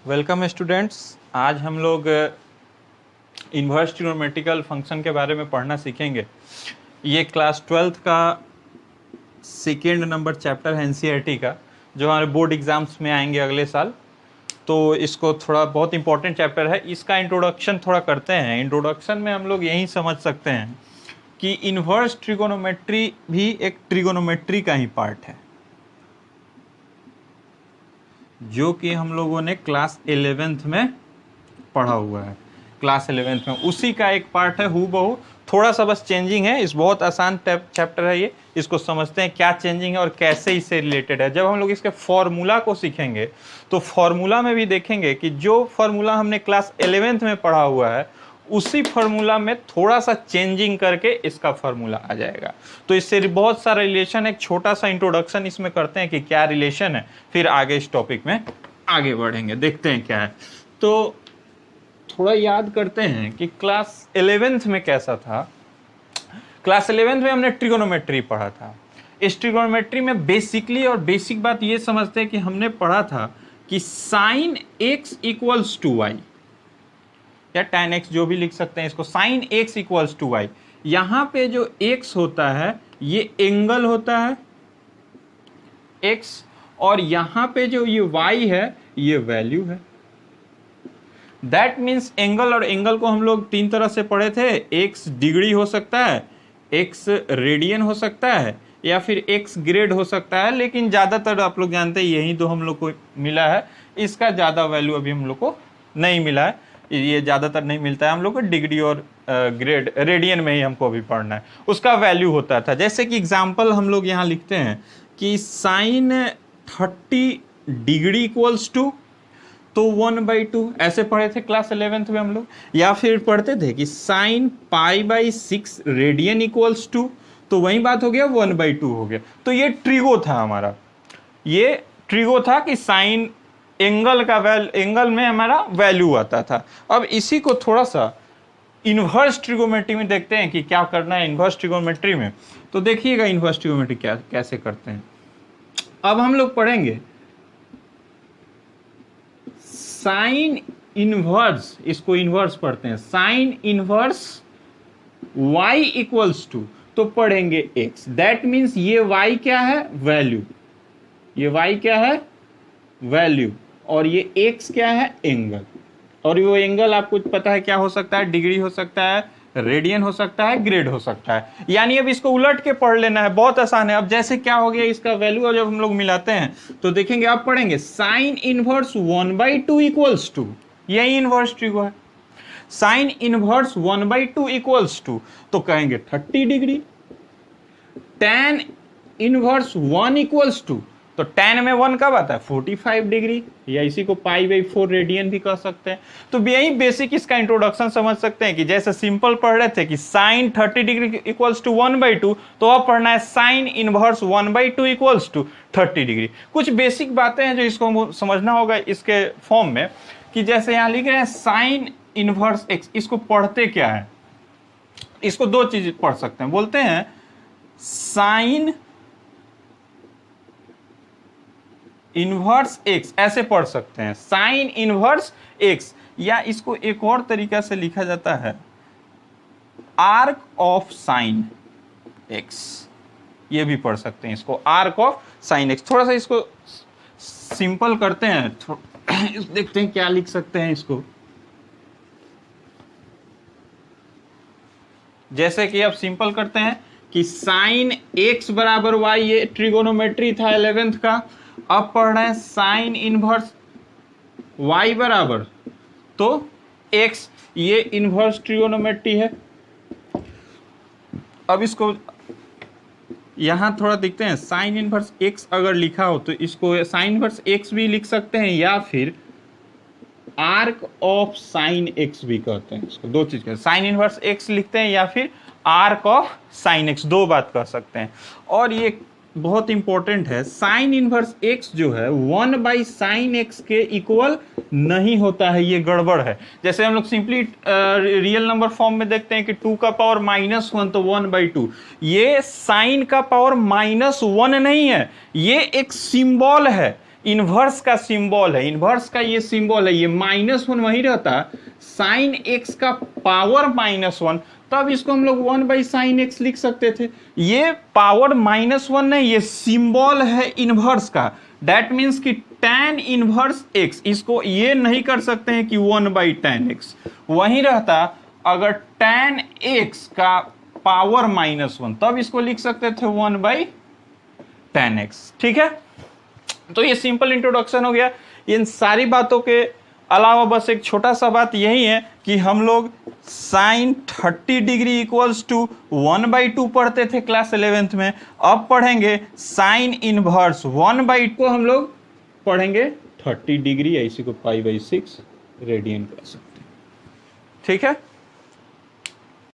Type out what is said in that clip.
Welcome students. आज हम लोग इन्वर्स ट्रिग्नोमेट्रिकल फंक्शन के बारे में पढ़ना सीखेंगे। ये क्लास 12th का सेकेंड नंबर चैप्टर है एनसीईआरटी का, जो हमारे बोर्ड एग्जाम्स में आएंगे अगले साल। तो इसको थोड़ा बहुत इंपॉर्टेंट चैप्टर है। इसका इंट्रोडक्शन थोड़ा करते हैं। इंट्रोडक्शन में हम लोग यही समझ सकते हैं कि इन्वर्स ट्रिगोनोमेट्री भी एक ट्रिगोनोमेट्री का ही पार्ट है, जो कि हम लोगों ने क्लास 11th में पढ़ा हुआ है। क्लास 11th में उसी का एक पार्ट है हूबहू, थोड़ा सा बस चेंजिंग है। इस बहुत आसान चैप्टर है ये, इसको समझते हैं क्या चेंजिंग है और कैसे इससे रिलेटेड है। जब हम लोग इसके फॉर्मूला को सीखेंगे तो फॉर्मूला में भी देखेंगे कि जो फॉर्मूला हमने क्लास 11th में पढ़ा हुआ है उसी फॉर्मूला में थोड़ा सा चेंजिंग करके इसका फॉर्मूला आ जाएगा। तो इससे बहुत सारा रिलेशन, एक छोटा सा इंट्रोडक्शन इसमें करते हैं कि क्या रिलेशन है, फिर आगे इस टॉपिक में आगे बढ़ेंगे, देखते हैं क्या है। तो थोड़ा याद करते हैं कि क्लास 11th में कैसा था। क्लास 11th में हमने ट्रिगोनोमेट्री पढ़ा था। इस ट्रिगोनोमेट्री में बेसिकली और बेसिक बात ये समझते हैं कि हमने पढ़ा था कि sine x equals to y या tan x, जो भी लिख सकते हैं इसको, sine x equals to y. यहां पे जो x होता है ये एंगल होता है x, और यहां पे जो ये y है ये वैल्यू है। दैट मीन्स एंगल, और एंगल को हम लोग तीन तरह से पढ़े थे। x डिग्री हो सकता है, x रेडियन हो सकता है, या फिर x ग्रेड हो सकता है। लेकिन ज़्यादातर आप लोग जानते हैं यही तो हम लोग को मिला है। इसका ज़्यादा वैल्यू अभी हम लोग को नहीं मिला है, ये ज़्यादातर नहीं मिलता है हम लोग को। डिग्री और ग्रेड रेडियन में ही हमको अभी पढ़ना है, उसका वैल्यू होता था। जैसे कि एग्जांपल हम लोग यहाँ लिखते हैं कि साइन 30 डिग्री इक्वल्स टू, तो 1/2 ऐसे पढ़े थे क्लास 11th में हम लोग। या फिर पढ़ते थे कि साइन π/6 रेडियन इक्वल्स टू, तो वही बात हो गया 1/2 हो गया। तो ये ट्रिगो था हमारा, ये ट्रिगो था कि साइन एंगल का एंगल में हमारा वैल्यू आता था। अब इसी को थोड़ा सा इन्वर्स ट्रिगोमेट्री में देखते हैं कि क्या करना है इन्वर्स ट्रिगोमेट्री में। तो देखिएगा इन्वर्स ट्रिगोमेट्री कैसे करते हैं। अब हम लोग पढ़ेंगे साइन इनवर्स, इसको इनवर्स पढ़ते हैं, sine inverse y equals to, तो पढ़ेंगे x। दैट मीन्स ये y क्या है, वैल्यू, ये y क्या है, वैल्यू, और ये x क्या है, एंगल। और वो एंगल आपको पता है क्या हो सकता है, डिग्री हो सकता है, रेडियन हो सकता है, ग्रेड हो सकता है। यानी अब इसको उलट के पढ़ लेना है, बहुत आसान है। अब जैसे क्या हो गया इसका वैल्यू, और जब हम लोग मिलाते हैं तो देखेंगे, आप पढ़ेंगे साइन इनवर्स 1/2 इक्वल्स टू, यही इनवर्स ट्रिगो है। साइन इनवर्स 1/2 इक्वल्स टू, तो कहेंगे 30 degree. tan inverse 1 equals to, तो tan में 1 कब आता है, 45 डिग्री, या इसी को π/4 रेडियन भी कह सकते हैं। तो यही बेसिक इसका इंट्रोडक्शन समझ सकते हैं कि जैसे सिंपल पढ़ रहे थे कि साइन 30 डिग्री इक्वल्स टू 1/2, तो अब पढ़ना है sine inverse 1/2 equals to 30 degree. कुछ बेसिक बातें हैं जो इसको समझना होगा इसके फॉर्म में, कि जैसे यहाँ लिख रहे हैं साइन इनवर्स x, इसको पढ़ते क्या है, इसको दो चीज पढ़ सकते हैं। बोलते हैं साइन इनवर्स x, ऐसे पढ़ सकते हैं साइन इनवर्स x, या इसको एक और तरीका से लिखा जाता है आर्क ऑफ साइन x, ये भी पढ़ सकते हैं इसको, आर्क ऑफ साइन x। थोड़ा सा इसको सिंपल करते हैं, देखते हैं क्या लिख सकते हैं इसको। जैसे कि अब सिंपल करते हैं कि साइन x बराबर y, ये ट्रिगोनोमेट्री था 11th का। अब पढ़ रहे हैं साइन इनवर्स y बराबर, तो x, ये इनवर्स ट्रिगोनोमेट्री है। अब इसको यहां थोड़ा देखते हैं, साइन इनवर्स x अगर लिखा हो तो इसको साइन इनवर्स x भी लिख सकते हैं, या फिर आर्क ऑफ साइन x भी कहते हैं इसको। दो चीज कहते हैं, साइन इनवर्स x लिखते हैं या फिर आर्क ऑफ साइन x, दो बात कह सकते हैं। और ये बहुत इंपॉर्टेंट है, साइन इनवर्स x जो है 1/sin x के इक्वल नहीं होता है, ये गड़बड़ है। जैसे हम लोग सिंपली रियल नंबर फॉर्म में देखते हैं कि 2 का पावर -1, तो 1/2। ये साइन का पावर -1 नहीं है, ये एक सिंबल है इनवर्स का सिंबल है, इनवर्स का ये सिंबल है, ये -1 वही रहता, साइन एक्स का पावर -1, तब इसको हम लोग 1/sin x लिख सकते थे। ये पावर -1 नहीं, ये सिंबल है इनवर्स का, दैट मीन्स कि tan इनवर्स x, इसको ये नहीं कर सकते हैं कि 1/tan x वही रहता। अगर tan x का पावर -1 तब इसको लिख सकते थे 1/tan x। ठीक है, तो ये सिंपल इंट्रोडक्शन हो गया। इन सारी बातों के अलावा बस एक छोटा सा बात यही है कि हम लोग sin 30 डिग्री इक्वल्स टू 1/2 पढ़ते थे क्लास 11th में, अब पढ़ेंगे साइन इनवर्स 1/2 को हम लोग पढ़ेंगे 30 डिग्री, इसी को π/6 रेडियन कर सकते हैं। ठीक है।